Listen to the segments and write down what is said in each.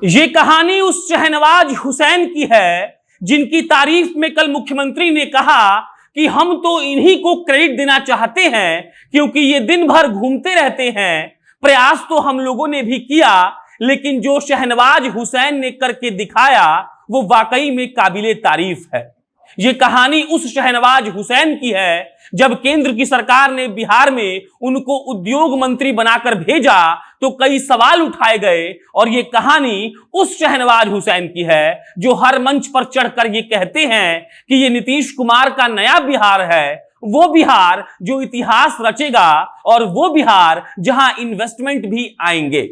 ये कहानी उस शहनवाज हुसैन की है जिनकी तारीफ में कल मुख्यमंत्री ने कहा कि हम तो इन्हीं को क्रेडिट देना चाहते हैं क्योंकि ये दिन भर घूमते रहते हैं। प्रयास तो हम लोगों ने भी किया, लेकिन जो शहनवाज हुसैन ने करके दिखाया वो वाकई में काबिले तारीफ है। ये कहानी उस शहनवाज हुसैन की है जब केंद्र की सरकार ने बिहार में उनको उद्योग मंत्री बनाकर भेजा तो कई सवाल उठाए गए, और ये कहानी उस शहनवाज हुसैन की है जो हर मंच पर चढ़कर ये कहते हैं कि ये नीतीश कुमार का नया बिहार है, वो बिहार जो इतिहास रचेगा और वो बिहार जहां इन्वेस्टमेंट भी आएंगे।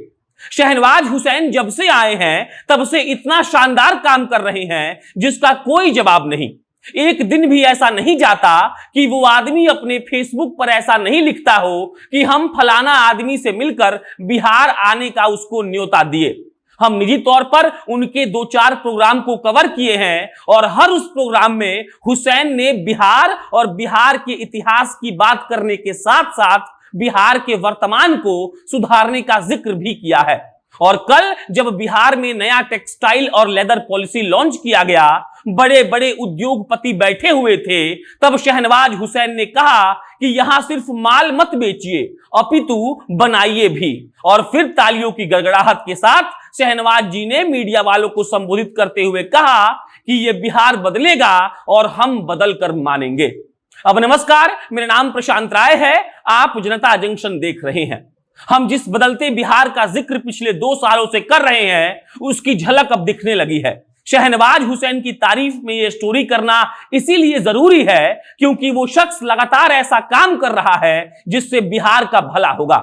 शहनवाज हुसैन जब से आए हैं तब से इतना शानदार काम कर रहे हैं जिसका कोई जवाब नहीं। एक दिन भी ऐसा नहीं जाता कि वो आदमी अपने फेसबुक पर ऐसा नहीं लिखता हो कि हम फलाना आदमी से मिलकर बिहार आने का उसको न्योता दिए। हम निजी तौर पर उनके 2-4 प्रोग्राम को कवर किए हैं और हर उस प्रोग्राम में हुसैन ने बिहार और बिहार के इतिहास की बात करने के साथ साथ बिहार के वर्तमान को सुधारने का जिक्र भी किया है। और कल जब बिहार में नया टेक्सटाइल और लेदर पॉलिसी लॉन्च किया गया, बड़े बड़े उद्योगपति बैठे हुए थे, तब शहनवाज हुसैन ने कहा कि यहां सिर्फ माल मत बेचिए अपितु बनाइए भी। और फिर तालियों की गड़गड़ाहट के साथ शहनवाज जी ने मीडिया वालों को संबोधित करते हुए कहा कि यह बिहार बदलेगा और हम बदल कर मानेंगे। अब नमस्कार, मेरा नाम प्रशांत राय है, आप जनता जंक्शन देख रहे हैं। हम जिस बदलते बिहार का जिक्र पिछले 2 सालों से कर रहे हैं उसकी झलक अब दिखने लगी है। शहनवाज हुसैन की तारीफ में यह स्टोरी करना इसीलिए जरूरी है क्योंकि वो शख्स लगातार ऐसा काम कर रहा है जिससे बिहार का भला होगा।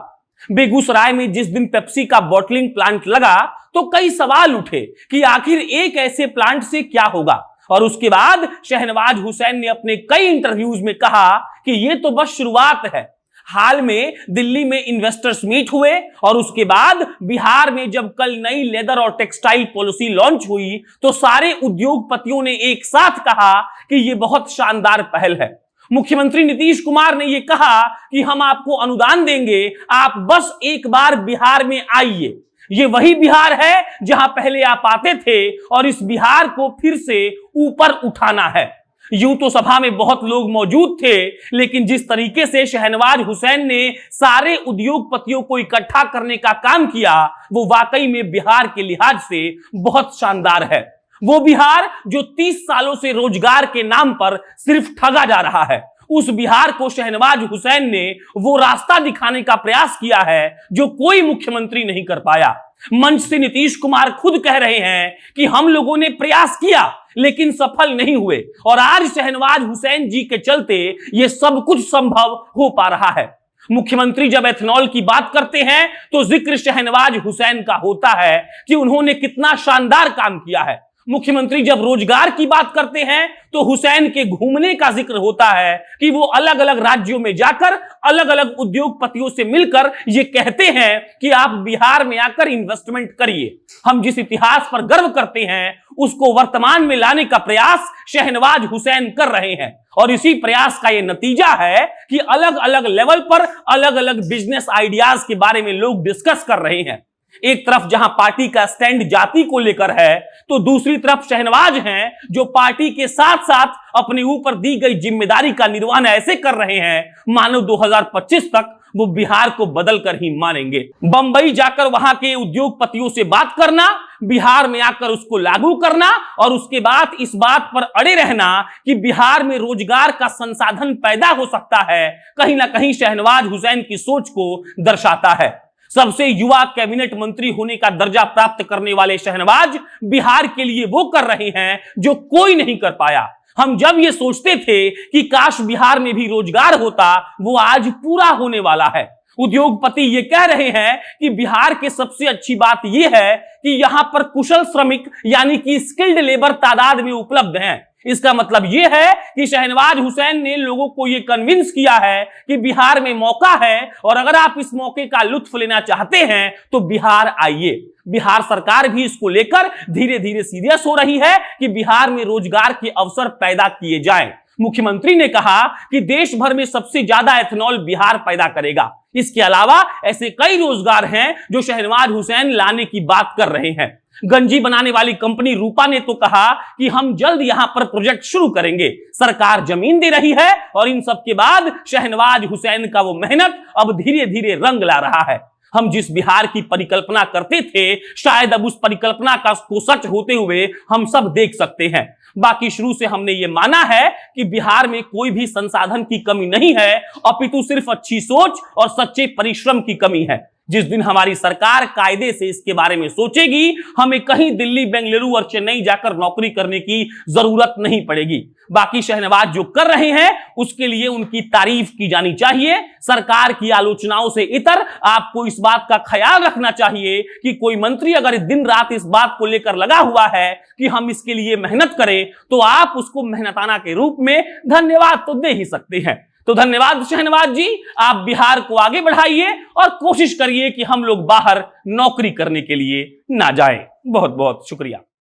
बेगूसराय में जिस दिन पेप्सी का बॉटलिंग प्लांट लगा तो कई सवाल उठे कि आखिर एक ऐसे प्लांट से क्या होगा, और उसके बाद शहनवाज हुसैन ने अपने कई इंटरव्यूज में कहा कि यह तो बस शुरुआत है। हाल में दिल्ली में इन्वेस्टर्स मीट हुए और उसके बाद बिहार में जब कल नई लेदर और टेक्सटाइल पॉलिसी लॉन्च हुई तो सारे उद्योगपतियों ने एक साथ कहा कि यह बहुत शानदार पहल है। मुख्यमंत्री नीतीश कुमार ने यह कहा कि हम आपको अनुदान देंगे, आप बस एक बार बिहार में आइए। ये वही बिहार है जहां पहले आप आते थे और इस बिहार को फिर से ऊपर उठाना है। यूं तो सभा में बहुत लोग मौजूद थे, लेकिन जिस तरीके से शहनवाज हुसैन ने सारे उद्योगपतियों को इकट्ठा करने का काम किया वो वाकई में बिहार के लिहाज से बहुत शानदार है। वो बिहार जो 30 सालों से रोजगार के नाम पर सिर्फ ठगा जा रहा है, उस बिहार को शहनवाज हुसैन ने वो रास्ता दिखाने का प्रयास किया है जो कोई मुख्यमंत्री नहीं कर पाया। मंच से नीतीश कुमार खुद कह रहे हैं कि हम लोगों ने प्रयास किया लेकिन सफल नहीं हुए, और आज शहनवाज हुसैन जी के चलते ये सब कुछ संभव हो पा रहा है। मुख्यमंत्री जब एथेनॉल की बात करते हैं तो जिक्र शहनवाज हुसैन का होता है कि उन्होंने कितना शानदार काम किया है। मुख्यमंत्री जब रोजगार की बात करते हैं तो हुसैन के घूमने का जिक्र होता है कि वो अलग अलग राज्यों में जाकर अलग अलग उद्योगपतियों से मिलकर ये कहते हैं कि आप बिहार में आकर इन्वेस्टमेंट करिए। हम जिस इतिहास पर गर्व करते हैं उसको वर्तमान में लाने का प्रयास शहनवाज हुसैन कर रहे हैं, और इसी प्रयास का ये नतीजा है कि अलग अलग लेवल पर अलग अलग बिजनेस आइडियाज के बारे में लोग डिस्कस कर रहे हैं। एक तरफ जहां पार्टी का स्टैंड जाति को लेकर है तो दूसरी तरफ शहनवाज हैं जो पार्टी के साथ साथ अपने ऊपर दी गई जिम्मेदारी का निर्वहन ऐसे कर रहे हैं मानो 2025 तक वो बिहार को बदल कर ही मानेंगे। बंबई जाकर वहां के उद्योगपतियों से बात करना, बिहार में आकर उसको लागू करना और उसके बाद इस बात पर अड़े रहना कि बिहार में रोजगार का संसाधन पैदा हो सकता है, कहीं ना कहीं शहनवाज हुसैन की सोच को दर्शाता है। सबसे युवा कैबिनेट मंत्री होने का दर्जा प्राप्त करने वाले शहनवाज बिहार के लिए वो कर रहे हैं जो कोई नहीं कर पाया। हम जब ये सोचते थे कि काश बिहार में भी रोजगार होता, वो आज पूरा होने वाला है। उद्योगपति ये कह रहे हैं कि बिहार के सबसे अच्छी बात यह है कि यहां पर कुशल श्रमिक यानी कि स्किल्ड लेबर तादाद में उपलब्ध हैं। इसका मतलब यह है कि शहनवाज हुसैन ने लोगों को यह कन्विंस किया है कि बिहार में मौका है और अगर आप इस मौके का लुत्फ लेना चाहते हैं तो बिहार आइए। बिहार सरकार भी इसको लेकर धीरे धीरे सीरियस हो रही है कि बिहार में रोजगार के अवसर पैदा किए जाएं। मुख्यमंत्री ने कहा कि देश भर में सबसे ज्यादा एथेनॉल बिहार पैदा करेगा। इसके अलावा ऐसे कई रोजगार हैं जो शहनवाज हुसैन लाने की बात कर रहे हैं। गंजी बनाने वाली कंपनी रूपा ने तो कहा कि हम जल्द यहां पर प्रोजेक्ट शुरू करेंगे, सरकार जमीन दे रही है, और इन सब के बाद शहनवाज हुसैन का वो मेहनत अब धीरे धीरे रंग ला रहा है। हम जिस बिहार की परिकल्पना करते थे, शायद अब उस परिकल्पना को सच होते हुए हम सब देख सकते हैं। बाकी शुरू से हमने ये माना है कि बिहार में कोई भी संसाधन की कमी नहीं है, अपितु सिर्फ अच्छी सोच और सच्चे परिश्रम की कमी है। जिस दिन हमारी सरकार कायदे से इसके बारे में सोचेगी, हमें कहीं दिल्ली, बेंगलुरु और चेन्नई जाकर नौकरी करने की जरूरत नहीं पड़ेगी। बाकी शहनवाज जो कर रहे हैं उसके लिए उनकी तारीफ की जानी चाहिए। सरकार की आलोचनाओं से इतर आपको इस बात का ख्याल रखना चाहिए कि कोई मंत्री अगर दिन रात इस बात को लेकर लगा हुआ है कि हम इसके लिए मेहनत करें, तो आप उसको मेहनताना के रूप में धन्यवाद तो दे ही सकते हैं। तो धन्यवाद शहनवाज जी, आप बिहार को आगे बढ़ाइए और कोशिश करिए कि हम लोग बाहर नौकरी करने के लिए ना जाएं। बहुत बहुत शुक्रिया।